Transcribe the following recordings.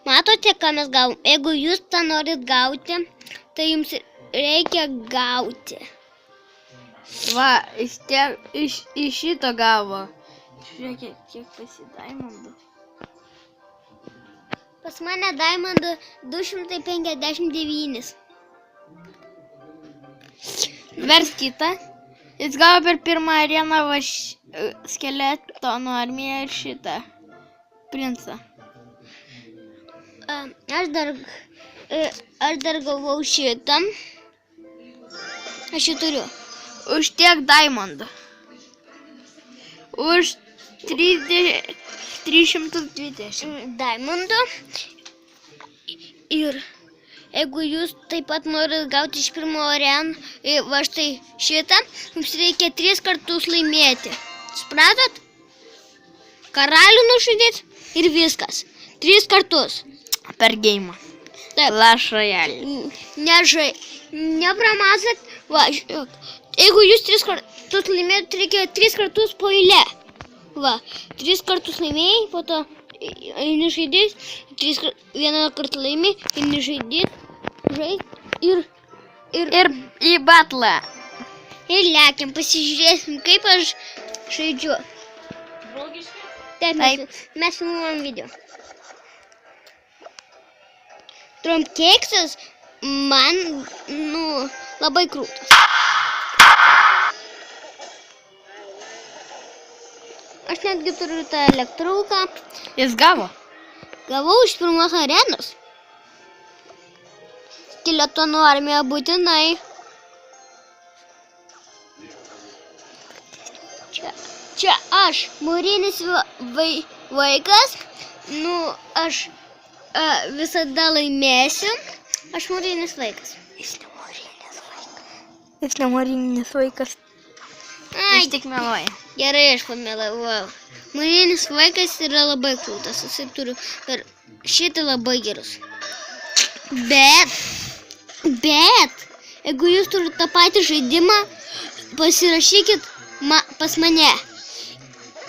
Matote, ką mes gavom? Jeigu jūs tą norit gauti, tai jums reikia gauti. Va, iš šito gavo. Žiūrėkit, kiek pasidaimondų. Pas mane daimondų 259. Vers kitą. Jis gavo per pirmą areną skeletonų armiją ir šitą princą. Aš dar gavau šitą. Aš jį turiu. Už tiek daimondų. Už 320 daimondų. Ir jeigu jūs taip pat norit gauti iš pirmo areną, va štai šitą, jums reikia 3 kartus laimėti. Supratot? Karalių nužudyti ir viskas. 3 kartus. Per geimą. Clash Royale. Nepramazat. Va, jeigu jūs 3 kartus laimėt, reikia 3 kartus po eilę. Va, 3 kartus laimėjai, po to eini žaidys, vieną kartą laimi, eini žaidys, ir į batlą. Ir lekiam, pasižiūrėsim, kaip aš žaidžiu. Taip, mes filmuojam video. Trumpkeksas man, labai krūtas. Aš netgi turiu tą elektrauką. Jis gavo? Gavau iš pirmos arenos. Skeletonų armija būtinai. Čia aš, mūrinis vaikas. Aš visada laimėsiu. Aš mūrinis vaikas. Jis ne mūrinis vaikas. Aš tik meluoju. Gerai, aš pamelavau. Mūrinis vaikas yra labai krūtas. Jisai turi per šitą labai gerus. Bet, jeigu jūs turite tą patį žaidimą, pasirašykit pas mane.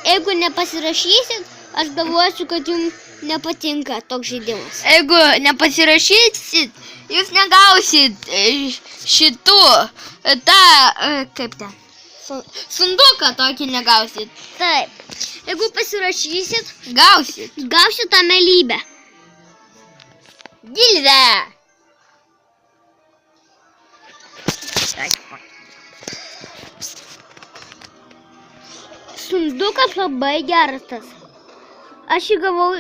Jeigu nepasirašysit, aš galvosiu, kad jums nepatinka toks žaidimas. Jeigu nepasirašysit, jūs negausit šitų, kaip ten, sunduką tokį negausit. Taip, jeigu pasirašysit, gausit tą melybę. Gildę! Sundukas labai geras tas. Aš jį gavau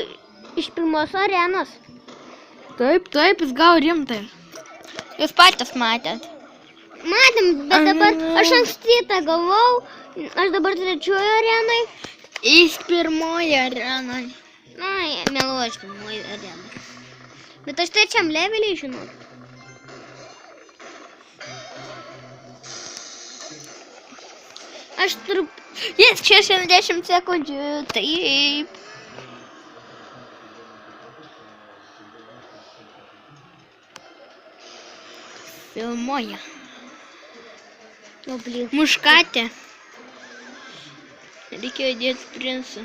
iš pirmos arenos. Taip, jis gavo rimtai. Jūs patys matėt. Matėm, bet dabar aš ankstytą gavau. Aš dabar 3-oje arenai. Iš pirmoje arenai. Meluoju, iš pirmoje arenai. Bet aš 3-am leveliai žinau. Aš turiu... Jis 60 sekundžių, taip. Filmuoja. Muškatė. Reikėjo dėti princą.